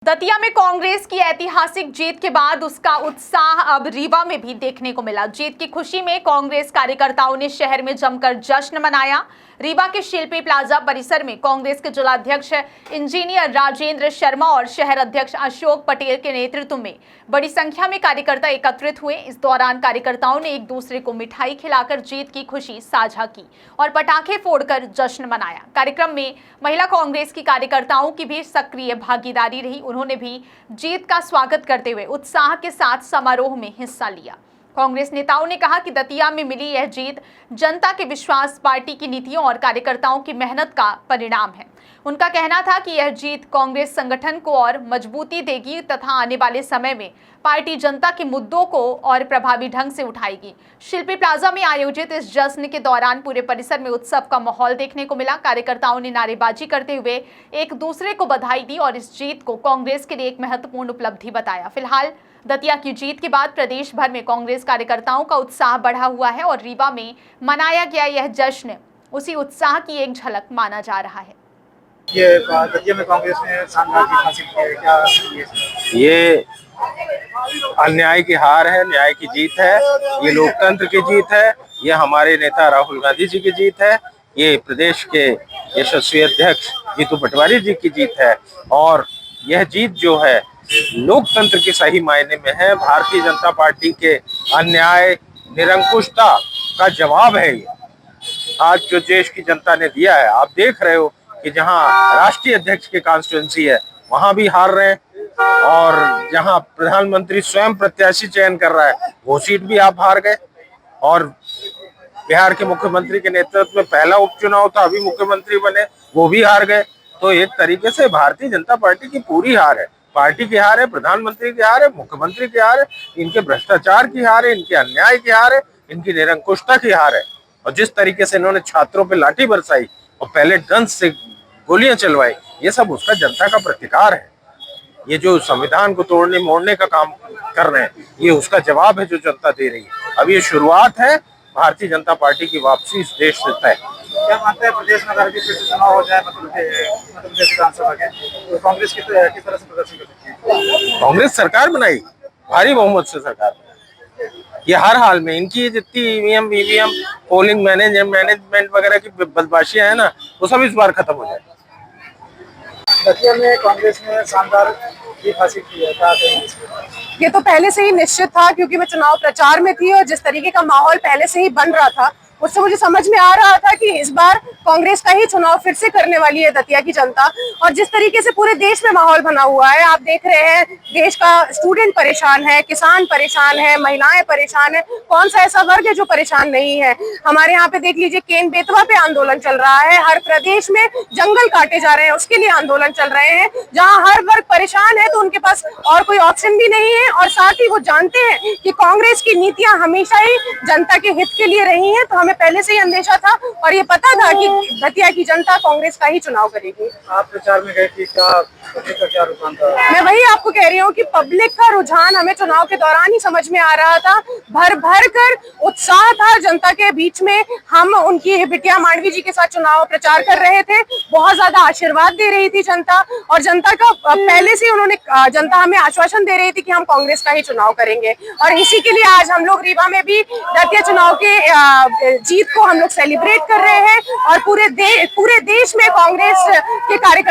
दतिया में कांग्रेस की ऐतिहासिक जीत के बाद उसका उत्साह अब रीवा में भी देखने को मिला। जीत की खुशी में कांग्रेस कार्यकर्ताओं ने शहर में जमकर जश्न मनाया। रीवा के शिल्पी प्लाजा परिसर में कांग्रेस के जिलाध्यक्ष इंजीनियर राजेंद्र शर्मा और शहर अध्यक्ष अशोक पटेल के नेतृत्व में बड़ी संख्या में कार्यकर्ता एकत्रित हुए। इस दौरान कार्यकर्ताओं ने एक दूसरे को मिठाई खिलाकर जीत की खुशी साझा की और पटाखे फोड़कर जश्न मनाया। कार्यक्रम में महिला कांग्रेस की कार्यकर्ताओं की भी सक्रिय भागीदारी रही। उन्होंने भी जीत का स्वागत करते हुए उत्साह के साथ समारोह में हिस्सा लिया। कांग्रेस नेताओं ने कहा कि दतिया में मिली यह जीत जनता के विश्वास, पार्टी की नीतियों और कार्यकर्ताओं की मेहनत का परिणाम है। उनका कहना था कि यह जीत कांग्रेस संगठन को और मजबूती देगी तथा आने वाले समय में पार्टी जनता के मुद्दों को और प्रभावी ढंग से उठाएगी। शिल्पी प्लाजा में आयोजित इस जश्न के दौरान पूरे परिसर में उत्सव का माहौल देखने को मिला। कार्यकर्ताओं ने नारेबाजी करते हुए एक दूसरे को बधाई दी और इस जीत को कांग्रेस के लिए एक महत्वपूर्ण उपलब्धि बताया। फिलहाल दतिया की जीत के बाद प्रदेश भर में कांग्रेस कार्यकर्ताओं का उत्साह बढ़ा हुआ है और रीवा में मनाया गया यह जश्न उसी उत्साह की एक झलक माना जा रहा है। ये दतिया में कांग्रेस ने शानदार जीत हासिल की है, क्या ये अन्याय की हार है, न्याय की जीत है, ये लोकतंत्र की जीत है, ये हमारे नेता राहुल गांधी जी की जीत है, ये प्रदेश के यशस्वी अध्यक्ष जीतू पटवारी जी की जीत है और यह जीत जो है लोकतंत्र के सही मायने में है। भारतीय जनता पार्टी के अन्याय, निरंकुशता का जवाब है ये आज जो देश की जनता ने दिया है। आप देख रहे हो कि जहां राष्ट्रीय अध्यक्ष की कॉन्स्टिट्यूंसी है वहां भी हार रहे हैं और जहां प्रधानमंत्री स्वयं प्रत्याशी चयन कर रहा है वो सीट भी आप हार गए और बिहार के मुख्यमंत्री के नेतृत्व में पहला उपचुनाव था, अभी मुख्यमंत्री बने, वो भी हार गए। तो एक तरीके से भारतीय जनता पार्टी की पूरी हार है। पार्टी की हार है, प्रधानमंत्री की हार है, मुख्यमंत्री की हार है, इनके भ्रष्टाचार की हार है, इनके अन्याय की हार है, इनकी निरंकुशता की हार है। और जिस तरीके से इन्होंने छात्रों पे लाठी बरसाई और पहले गन से गोलियां चलवाई, ये सब उसका जनता का प्रतिकार है। ये जो संविधान को तोड़ने मोड़ने का काम कर रहे हैं, ये उसका जवाब है जो जनता दे रही है। अब ये शुरुआत है भारतीय जनता पार्टी की वापसी इस देश से तय। क्या मानते हैं प्रदेश में अगर भी फिर से चुनाव हो जाए मतलब विधानसभा के तो कांग्रेस किस तरह से प्रदर्शन कर सकती है? कांग्रेस सरकार बनाई, भारी बहुमत से सरकार बनाई। ये हर हाल में इनकी जितनी ईवीएम पोलिंग मैनेजमेंट वगैरह की बदमाशियां है ना, वो सब इस बार खत्म हो जाए। दतिया में कांग्रेस ने शानदार जीत हासिल की है, क्या कहेंगे इसमें? ये तो पहले से ही निश्चित था क्योंकि मैं चुनाव प्रचार में थी और जिस तरीके का माहौल पहले से ही बन रहा था उससे मुझे समझ में आ रहा था कि इस बार कांग्रेस का ही चुनाव फिर से करने वाली है दतिया की जनता। और जिस तरीके से पूरे देश में माहौल बना हुआ है, आप देख रहे हैं देश का स्टूडेंट परेशान है, किसान परेशान है, महिलाएं परेशान है, कौन सा ऐसा वर्ग है जो परेशान नहीं है। हमारे यहाँ पे देख लीजिए केन बेतवा पे आंदोलन चल रहा है, हर प्रदेश में जंगल काटे जा रहे हैं उसके लिए आंदोलन चल रहे हैं। जहाँ हर वर्ग परेशान है तो उनके पास और कोई ऑप्शन भी नहीं है और साथ ही वो जानते हैं कि कांग्रेस की नीतियां हमेशा ही जनता के हित के लिए रही हैं। तो हमें पहले से ही अंदेशा था और ये पता था कि दतिया की जनता कांग्रेस का ही चुनाव करेगी। आप प्रचार में गए थी, क्या रुझान था? मैं वही आपको कह रही हूँ कि पब्लिक का रुझान हमें चुनाव के दौरान ही समझ में आ रहा था। भर भर कर उत्साह था जनता के बीच में। हम उनकी बिटिया मांडवी जी के साथ चुनाव प्रचार कर रहे थे, बहुत ज्यादा आशीर्वाद दे रही थी जनता और जनता का पहले से उन्होंने जनता हमें आश्वासन दे रही थी कि हम कांग्रेस का ही चुनाव करेंगे। और इसी के लिए आज हम लोग रीवा में भी दतिया चुनाव के जीत को हम लोग सेलिब्रेट कर रहे हैं और पूरे देश में कांग्रेस के कार्यकर्ता